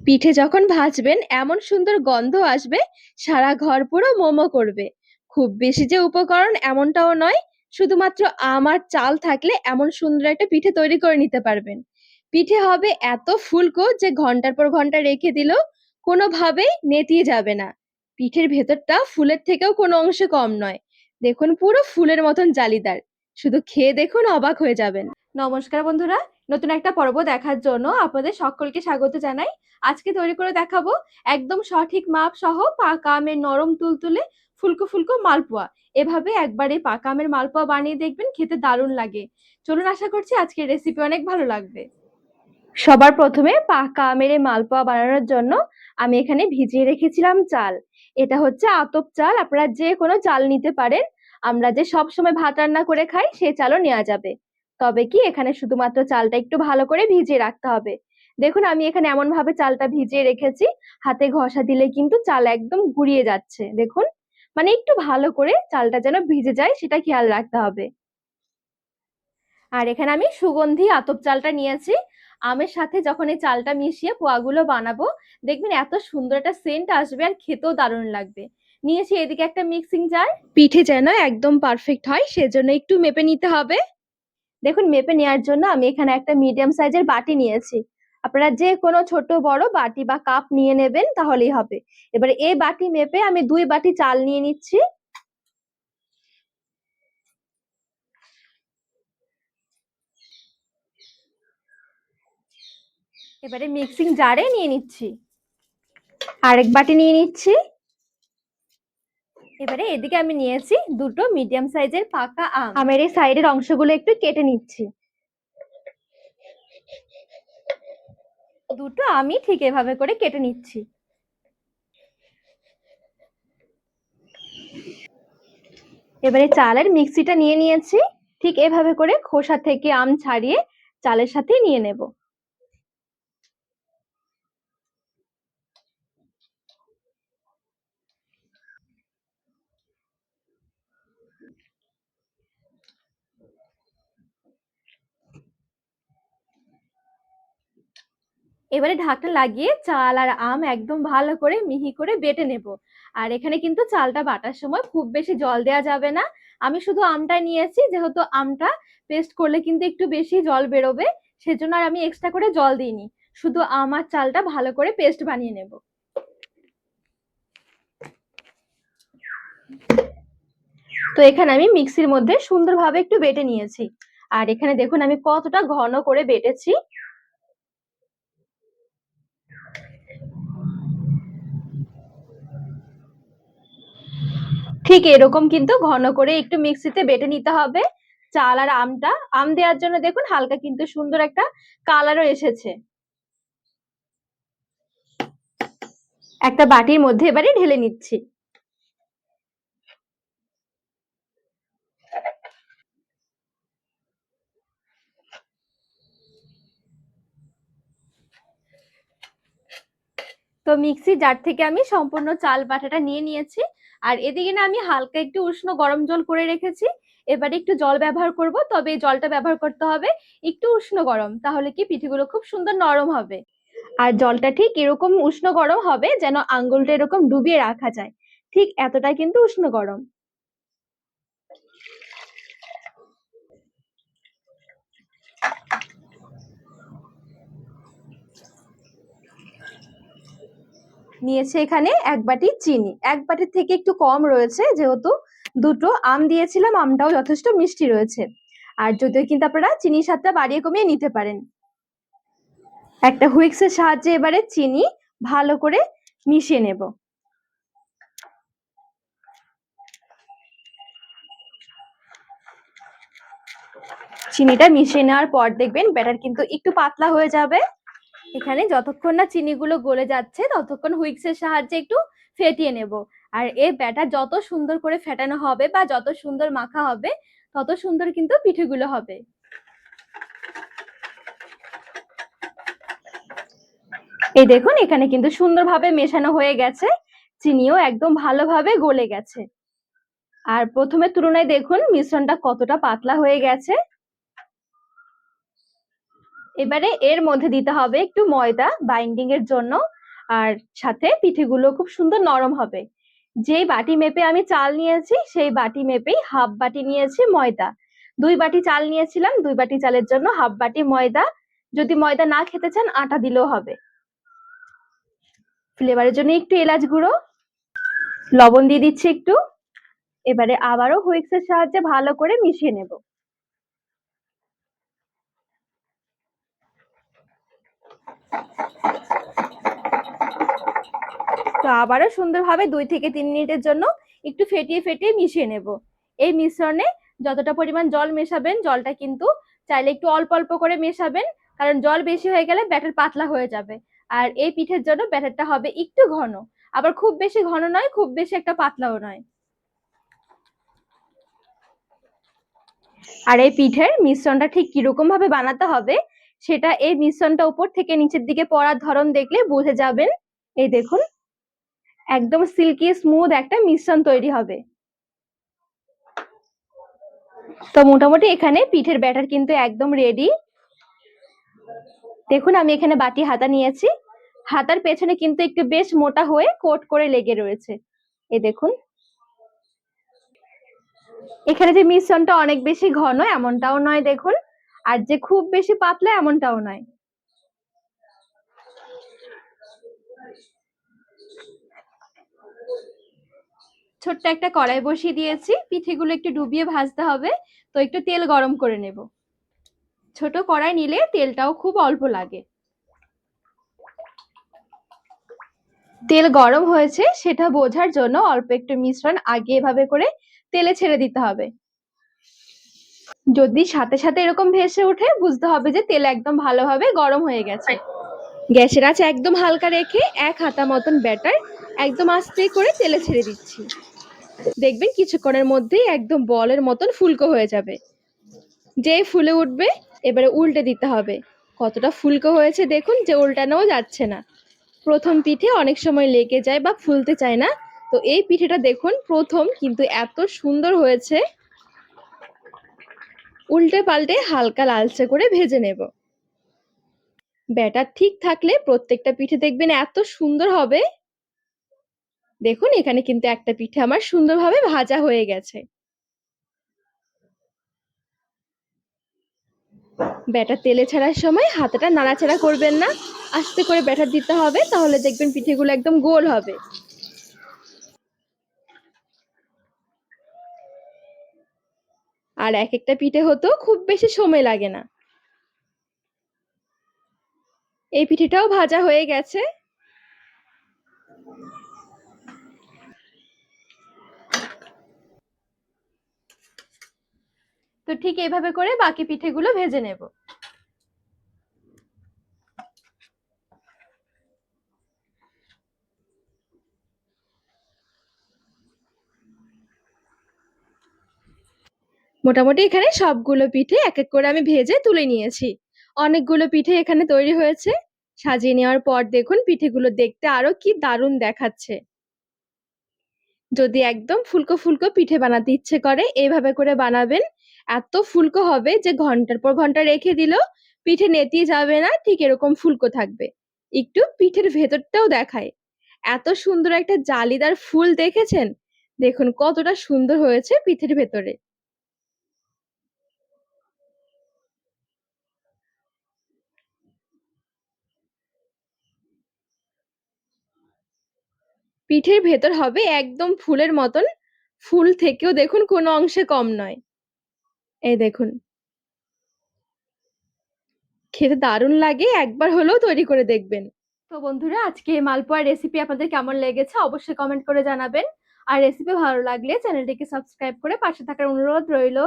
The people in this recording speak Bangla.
পিঠে যখন ভাজবেন এমন সুন্দর গন্ধ আসবে, সারা ঘর পুরো মোমো করবে। খুব বেশি যে উপকরণ এমনটাও নয়, শুধুমাত্র আম আর চাল থাকলে এমন সুন্দর একটা পিঠে তৈরি করে নিতে পারবেন। পিঠে হবে এত ফুলকো যে ঘন্টার পর ঘন্টা রেখে দিলেও কোনোভাবেই নেতিয়ে যাবে না। পিঠের ভেতরটা ফুলের থেকেও কোনো অংশে কম নয়। দেখুন পুরো ফুলের মতন জালিদার। শুধু খেয়ে দেখুন, অবাক হয়ে যাবেন। নমস্কার বন্ধুরা, নতুন একটা পর্ব দেখার জন্য আপনাদের সকলকে স্বাগত জানাই। আজকে তৈরি করে দেখাবো একদম সঠিক মাপ সহ পাকা আমের নরম তুলতুলে ফুলকো ফুলকো মালপোয়া। এভাবে একবার এই পাকা আমের মালপোয়া বানিয়ে দেখবেন, খেতে দারুণ লাগে। চলুন, আশা করছি আজকের রেসিপি অনেক ভালো লাগবে। সবার প্রথমে পাকা আমের এই মালপোয়া বানানোর জন্য আমি এখানে ভিজিয়ে রেখেছিলাম চাল। এটা হচ্ছে আতপ চাল, আপনারা যে কোনো চাল নিতে পারেন। আমরা যে সব সময় ভাত রান্না করে খাই সেই চালও নেওয়া যাবে। তবে কি এখানে শুধুমাত্র চালটা একটু ভালো করে ভিজিয়ে রাখতে হবে। দেখুন আমি এখানে এমন ভাবে চালটা ভিজিয়ে রেখেছি, হাতে ঘষা দিলে কিন্তু চাল একদম গুঁড়িয়ে যাচ্ছে। দেখুন, মানে একটু ভালো করে চালটা যেন ভিজে যায় সেটা খেয়াল রাখতে হবে। আর এখানে আমি সুগন্ধি আতপ চালটা নিয়েছি। আমের সাথে যখন এই চালটা মিশিয়ে পোয়াগুলো বানাবো, দেখবেন এত সুন্দর একটা সেন্ট আসবে আর খেতেও দারুণ লাগবে। নিয়েছি এদিকে একটা মিক্সিং জার। পিঠে যেন একদম পারফেক্ট হয় সেজন্য একটু মেপে নিতে হবে। দেখুন মেপে নেওয়ার জন্য আমি এখানে একটা মিডিয়াম সাইজের বাটি নিয়েছি। আপনারা যে কোনো ছোট বড় বাটি বা কাপ নিয়ে নেবেন, তাহলেই হবে। এবারে এই বাটি মেপে আমি 2 বাটি চাল নিয়ে নিচ্ছি। এবারে মিক্সিং জারে নিয়ে নিচ্ছি। আরেক বাটি নিয়ে নিচ্ছি। এবারে এদিকে আমি নিয়েছি দুটো মিডিয়াম সাইজের পাকা আম। আমের এই সাইডের অংশগুলো একটু কেটে নিচ্ছি। দুটো আমি ঠিক এভাবে করে কেটে নিচ্ছি। এবারে চালের মিক্সিটা নিয়ে নিয়েছি। ঠিক এভাবে করে খোসা থেকে আম ছাড়িয়ে চালের সাথে নিয়ে নেব। এবারে ঢাকনা লাগিয়ে চাল আর আম একদম ভালো করে মিহি করে বেটে নেব। আর এখানে কিন্তু চালটা বাটার সময় খুব বেশি জল দেওয়া যাবে না। আমি শুধু আমটা নিয়েছি, যেহেতু আমটা পেস্ট করলে কিন্তু একটু বেশি জল বেরোবে, সেজন্য আর আমি এক্সট্রা করে জল দিইনি। শুধু আম আর চালটা ভালো করে পেস্ট বানিয়ে নেব। তো এখানে আমি মিক্সির মধ্যে সুন্দরভাবে একটু বেটে নিয়েছি। আর এখানে দেখুন আমি কতটা ঘন করে বেটেছি। ঠিক এরকম কিন্তু ঘন করে একটু মিক্সিতে বেটে নিতে হবে চাল আর আমটা। আম দেওয়ার জন্য দেখুন হালকা কিন্তু সুন্দর একটা কালারও এসেছে। একটা বাটির মধ্যে এবারে ঢেলে নিচ্ছি। তো মিক্সি জার থেকে আমি সম্পূর্ণ চাল বাটাটা নিয়ে নিয়েছি। আর এদিকে না আমি হালকা একটু উষ্ণ গরম জল করে রেখেছি। এবারে একটু জল ব্যবহার করব, তবে এই জলটা ব্যবহার করতে হবে একটু উষ্ণ গরম, তাহলে কি পিঠেগুলো খুব সুন্দর নরম হবে। আর জলটা ঠিক এরকম উষ্ণ গরম হবে যেন আঙ্গুলটা এরকম ডুবিয়ে রাখা যায়, ঠিক এতটাই কিন্তু উষ্ণ গরম। নিয়েছে এখানে 1 বাটি চিনি। 1 বাটির থেকে একটু কম রয়েছে, যেহেতু দুটো আম দিয়েছিলাম, আমটাও যথেষ্ট মিষ্টি রয়েছে। আর যদিও কিন্তু আপনারা চিনির স্বাদটা বাড়িয়ে কমিয়ে নিতে পারেন। একটা হুইক্সের সাহায্যে এবারে চিনি ভালো করে মিশিয়ে নেব। চিনিটা মিশিয়ে নেওয়ার পর দেখবেন ব্যাটার কিন্তু একটু পাতলা হয়ে যাবে। এখানে যতক্ষণ না চিনিগুলো গলে যাচ্ছে ততক্ষণ হুইক্সের সাহায্যে একটু ফেটিয়ে নেব। আর এই ব্যাটার যত সুন্দর করে ফেটানো হবে বা যত সুন্দর মাখা হবে, তত সুন্দর কিন্তু পিঠেগুলো হবে। এই দেখুন এখানে কিন্তু সুন্দরভাবে মেশানো হয়ে গেছে, চিনিও একদম ভালোভাবে গলে গেছে। আর প্রথমের তুলনায় দেখুন মিশ্রণটা কতটা পাতলা হয়ে গেছে। এবারে এর মধ্যে দিতে হবে একটু ময়দা বাইন্ডিং এর জন্য, আর সাথে পিঠেগুলো খুব সুন্দর নরম হবে। যেই বাটি মেপে আমি চাল নিয়েছি সেই বাটি মেপেই হাফ বাটি নিয়েছি ময়দা। 2 বাটি চাল নিয়েছিলাম, 2 বাটি চালের জন্য হাফ বাটি ময়দা। যদি ময়দা না খেতে চান আটা দিলেও হবে। ফ্লেভারের জন্য একটু এলাচ গুঁড়ো, লবণ দিয়ে দিচ্ছি একটু। এবারে আবারও হুইক্স এর সাহায্যে ভালো করে মিশিয়ে নেব। তো আবারও সুন্দরভাবে 2 থেকে 3 মিনিটের জন্য একটু ফেটিয়ে ফেটিয়ে মিশিয়ে নেব। এই মিশ্রণে যতটা পরিমাণ জল মেশাবেন, জলটা কিন্তু চাইলে একটু অল্প অল্প করে মেশাবেন, কারণ জল বেশি হয়ে গেলে ব্যাটার পাতলা হয়ে যাবে। আর এই পিঠের জন্য ব্যাটারটা হবে একটু ঘন, আবার খুব বেশি ঘন নয়, খুব বেশি একটা পাতলাও নয়। আর এই পিঠের মিশ্রণটা ঠিক কিরকম ভাবে বানাতে হবে সেটা এই মিশ্রণটা উপর থেকে নিচের দিকে পড়ার ধরন দেখলে বুঝে যাবেন। এই দেখুন, একদম সিল্কি স্মুথ একটা মিশ্রণ তৈরি হবে। তো মোটামুটি এখানে পিঠের ব্যাটার কিন্তু একদম রেডি। দেখুন আমি এখানে বাটি হাতা নিয়েছি, হাতার পেছনে কিন্তু একটু বেশ মোটা হয়ে কোট করে লেগে রয়েছে। এই দেখুন, এখানে যে মিশ্রণটা অনেক বেশি ঘন এমনটাও নয় দেখুন, আর যে খুব বেশি পাতলা এমনটাও নয়। ছোট্ট একটা কড়াই বসিয়ে দিয়েছি, পিঠেগুলো একটু ডুবিয়ে ভাজতে হবে, তো একটু তেল গরম করে নেব। ছোট কড়াই নিলে তেলটাও খুব অল্প লাগে। তেল গরম হয়েছে সেটা বোঝার জন্য অল্প একটু মিশ্রণ আগে এভাবে করে তেলে ছেড়ে দিতে হবে। যদি সাথে সাথে এরকম ভেসে ওঠে বুঝতে হবে যে তেল একদম ভালোভাবে গরম হয়ে গেছে। গ্যাসের আঁচ একদম হালকা রেখে 1 হাতা মতন ব্যাটার একদম আস্তে করে তেলে ছেড়ে দিচ্ছি। দেখবেন কিছুক্ষণের মধ্যেই একদম বলের মতন ফুলকো হয়ে যাবে। যেই ফুলে উঠবে এবারে উল্টে দিতে হবে। কতটা ফুলকো হয়েছে দেখুন, যে উল্টানোও যাচ্ছে না। প্রথম পিঠে অনেক সময় লেগে যায় বা ফুলতে চায় না, তো এই পিঠেটা দেখুন প্রথম কিন্তু এত সুন্দর হয়েছে। উল্টে পাল্টে হালকা লালচে করে ভেজে নেব। ব্যাটার ঠিক থাকলে প্রত্যেকটা পিঠে দেখবেন এত সুন্দর হবে। দেখুন এখানে কিন্তু একটা পিঠে আমার সুন্দরভাবে ভাজা হয়ে গেছে। ব্যাটার তেলে ছাড়ার সময় হাতটা নাড়াচাড়া করবেন না, আস্তে করে ব্যাটার দিতে হবে, তাহলে দেখবেন পিঠেগুলো একদম গোল হবে। আর এক একটা পিঠে হতেও খুব বেশি সময় লাগে না। এই পিঠেটাও ভাজা হয়ে গেছে। তো ঠিক এইভাবে করে বাকি পিঠেগুলো ভেজে নেব। মোটামুটি এখানে সবগুলো পিঠে এক এক করে আমি ভেজে তুলে নিয়েছি। অনেকগুলো পিঠে এখানে তৈরি হয়েছে। সাজিয়ে নেওয়ার পর দেখুন পিঠেগুলো দেখতে আরো কি দারুণ দেখাচ্ছে। যদি একদম ফুলকো ফুলকো পিঠে বানাতে ইচ্ছে করে এইভাবে করে বানাবেন। এত ফুলকো হবে যে ঘন্টার পর ঘন্টা রেখে দিলেও পিঠে নেতিয়ে যাবে না, ঠিক এরকম ফুলকো থাকবে। একটু পিঠের ভেতরটাও দেখায়। এত সুন্দর একটা জালিদার ফুল দেখেছেন? দেখুন কতটা সুন্দর হয়েছে পিঠের ভেতরে। পিঠের ভেতর হবে একদম ফুলের মতন, ফুল থেকেও দেখুন কোনো অংশে কম নয়। এই দেখুন, খেতে দারুণ লাগে, একবার হলেও তৈরি করে দেখবেন। তো বন্ধুরা আজকে মালপোয়ার রেসিপি আপনাদের কেমন লেগেছে অবশ্যই কমেন্ট করে জানাবেন। আর রেসিপি ভালো লাগলে চ্যানেলটিকে সাবস্ক্রাইব করে পাশে থাকার অনুরোধ রইল।